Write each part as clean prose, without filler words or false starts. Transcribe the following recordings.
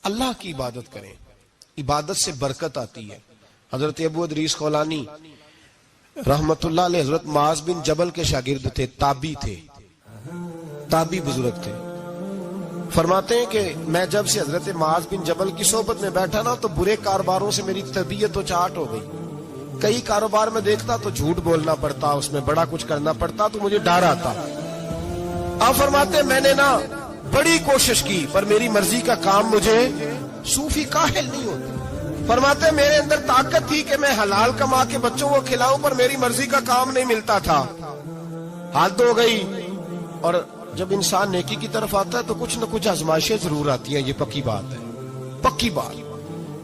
اللہ کی عبادت کریں، عبادت سے برکت آتی ہے۔ حضرت ابو ادریس خولانی رحمت اللہ علیہ حضرت معاذ بن جبل کے شاگرد تھے، تابعی تھے، تابعی بزرگ تھے۔ فرماتے ہیں کہ میں جب سے حضرت معاذ بن جبل کی صحبت میں بیٹھا نا تو برے کاروباروں سے میری طبیعت تو چاٹ ہو گئی۔ کئی کاروبار میں دیکھتا تو جھوٹ بولنا پڑتا، اس میں بڑا کچھ کرنا پڑتا، تو مجھے ڈر آتا۔ آپ فرماتے ہیں میں نے نا بڑی کوشش کی پر میری مرضی کا کام مجھے صوفی کاہل نہیں ہوتے۔ فرماتے ہیں میرے اندر طاقت تھی کہ میں حلال کما کے بچوں کو کھلاؤں پر میری مرضی کا کام نہیں ملتا تھا، حد ہو گئی۔ اور جب انسان نیکی کی طرف آتا ہے تو کچھ نہ کچھ آزمائشیں ضرور آتی ہیں، یہ پکی بات ہے، پکی بات۔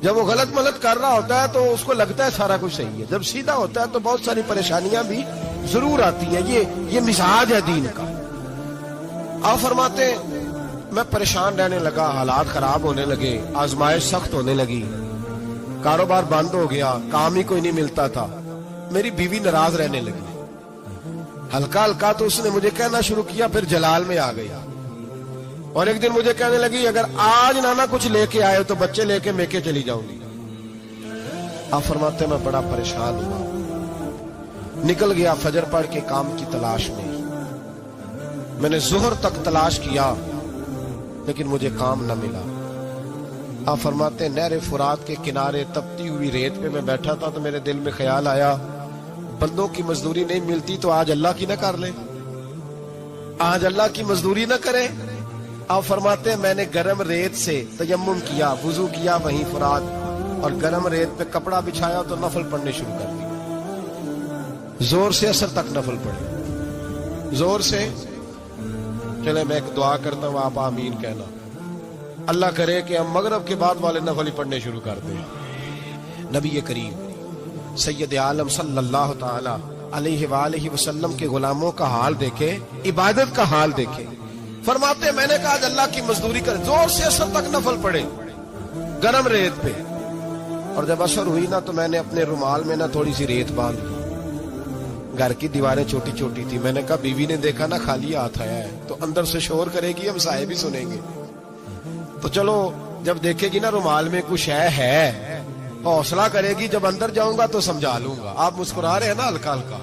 جب وہ غلط ملت کر رہا ہوتا ہے تو اس کو لگتا ہے سارا کچھ صحیح ہے، جب سیدھا ہوتا ہے تو بہت ساری پریشانیاں بھی ضرور آتی ہیں، یہ مزاج ہے دین کا۔ آپ فرماتے ہیں میں پریشان رہنے لگا، حالات خراب ہونے لگے، آزمائش سخت ہونے لگی، کاروبار بند ہو گیا، کام ہی کوئی نہیں ملتا تھا، میری بیوی ناراض رہنے لگی۔ ہلکا ہلکا تو اس نے مجھے کہنا شروع کیا، پھر جلال میں آ گیا، اور ایک دن مجھے کہنے لگی اگر آج نانا کچھ لے کے آئے تو بچے لے کے میکے چلی جاؤں گی۔ آپ فرماتے ہیں میں بڑا پریشان ہوا، نکل گیا فجر پڑھ کے کام کی تلاش میں۔ میں نے ظہر تک تلاش کیا لیکن مجھے کام نہ ملا۔ آپ فرماتے ہیں نہر فرات کے کنارے تپتی ہوئی ریت پہ میں بیٹھا تھا تو میرے دل میں خیال آیا بندوں کی مزدوری نہیں ملتی تو آج اللہ کی نہ کر لیں، آج اللہ کی مزدوری نہ کریں۔ آپ فرماتے ہیں میں نے گرم ریت سے تیمم کیا، وضو کیا وہیں فرات، اور گرم ریت پہ کپڑا بچھایا تو نفل پڑھنے شروع کر دی، زور سے اثر تک نفل پڑھے، زور سے۔ چلے میں ایک دعا کرتا ہوں، آپ آمین کہنا، اللہ کرے کہ ہم مغرب کے بعد والے نفل ہی پڑھنے شروع کر دیں۔ نبی کریم سید عالم صلی اللہ تعالی علیہ وآلہ وسلم کے غلاموں کا حال دیکھے، عبادت کا حال دیکھے۔ فرماتے ہیں میں نے کہا آج اللہ کی مزدوری کرے، زور سے اثر تک نفل پڑھے گرم ریت پہ، اور جب اثر ہوئی نا تو میں نے اپنے رومال میں نا تھوڑی سی ریت باندھ دی، گھر کی دیواریں چھوٹی چھوٹی تھی۔ میں نے کہا بیوی نے دیکھا نا خالی ہاتھ آیا ہے تو اندر سے شور کرے گی، ہم سائے بھی سنیں گے، تو چلو جب دیکھے گی نا رومال میں کچھ ہے حوصلہ کرے گی، جب اندر جاؤں گا تو سمجھا لوں گا۔ آپ مسکرا رہے ہیں نا ہلکا ہلکا،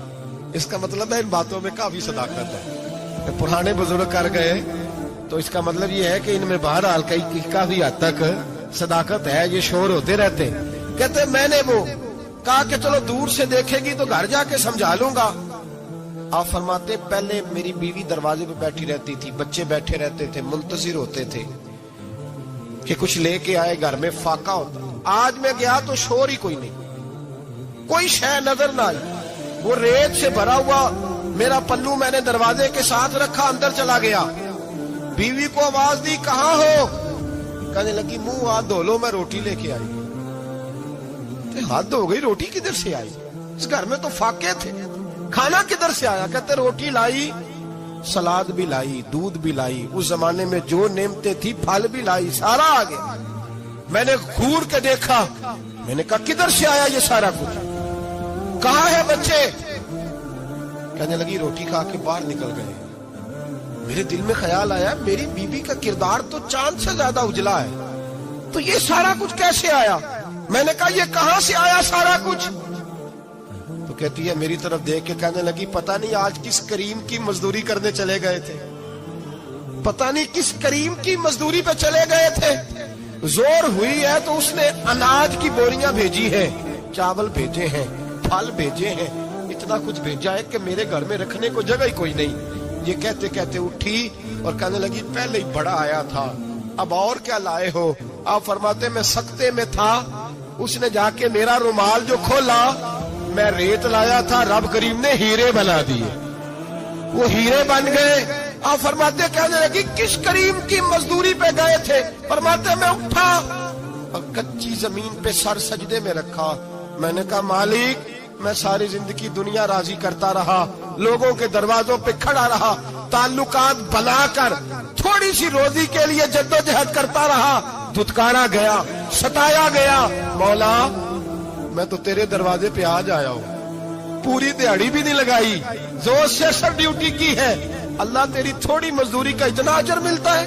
اس کا مطلب ہے ان باتوں میں کافی صداقت ہے، پرانے بزرگ کر گئے تو اس کا مطلب یہ ہے کہ ان میں بہرحال کافی حد تک صداقت ہے، یہ شور ہوتے رہتے۔ کہتے میں نے وہ کہا کہ چلو دور سے دیکھے گی تو گھر جا کے سمجھا لوں گا۔ آپ فرماتے پہلے میری بیوی دروازے پہ بیٹھی رہتی تھی، بچے بیٹھے رہتے تھے، منتظر ہوتے تھے کہ کچھ لے کے آئے، گھر میں فاقہ ہوتا۔ آج میں گیا تو شور ہی کوئی نہیں، کوئی شے نظر نہ آئی، وہ ریت سے بھرا ہوا میرا پلو میں نے دروازے کے ساتھ رکھا، اندر چلا گیا، بیوی کو آواز دی کہاں ہو؟ کہنے لگی منہ ہاتھ دھو لو، میں روٹی لے کے آئی۔ ہاتھ دھو گئی، روٹی کدھر سے آئی؟ اس گھر میں تو فاقے تھے، کھانا کدھر سے آیا؟ کہتے روٹی لائی، سلاد بھی لائی، دودھ بھی لائی، اس زمانے میں جو نعمتیں تھی پھل بھی لائی، سارا آ گیا۔ میں نے گھور کے دیکھا، میں نے کہا کدھر سے آیا یہ سارا کچھ؟ کہاں ہے بچے؟ کہنے لگی روٹی کھا کے باہر نکل گئے۔ میرے دل میں خیال آیا میری بیوی کا کردار تو چاند سے زیادہ اجلا ہے، تو یہ سارا کچھ کیسے آیا؟ میں نے کہا یہ کہاں سے آیا سارا کچھ؟ تو کہتی ہے میری طرف دیکھ کے کہنے لگی پتہ نہیں آج کس کریم کی مزدوری کرنے چلے گئے تھے، پتہ نہیں کس کریم کی مزدوری پہ چلے گئے تھے، زور ہوئی ہے تو اس نے اناج کی بوریاں بھیجی ہیں، چاول بھیجے ہیں، پھل بھیجے ہیں، اتنا کچھ بھیجا ہے کہ میرے گھر میں رکھنے کو جگہ ہی کوئی نہیں۔ یہ کہتے کہتے اٹھی اور کہنے لگی پہلے ہی بڑا آیا تھا، اب اور کیا لائے ہو؟ آپ فرماتے میں سکتے میں تھا، اس نے جا کے میرا رومال جو کھولا، میں ریت لایا تھا، رب کریم نے ہیرے بنا دیے، وہ ہیرے بن گئے۔ آپ فرماتے کہنے لگی کس کریم کی مزدوری پہ گئے تھے؟ فرماتے میں اٹھا اور کچی زمین پہ سر سجدے میں رکھا، میں نے کہا مالک میں ساری زندگی دنیا راضی کرتا رہا، لوگوں کے دروازوں پہ کھڑا رہا، تعلقات بنا کر تھوڑی سی روزی کے لیے جدوجہد کرتا رہا، دھتکارا گیا، ستایا گیا، مولا میں تو تیرے دروازے پہ آج آیا ہوں، پوری دیہڑی بھی نہیں لگائی، زور سے سر ڈیوٹی کی ہے، اللہ تیری تھوڑی مزدوری کا اتنا اجر ملتا ہے؟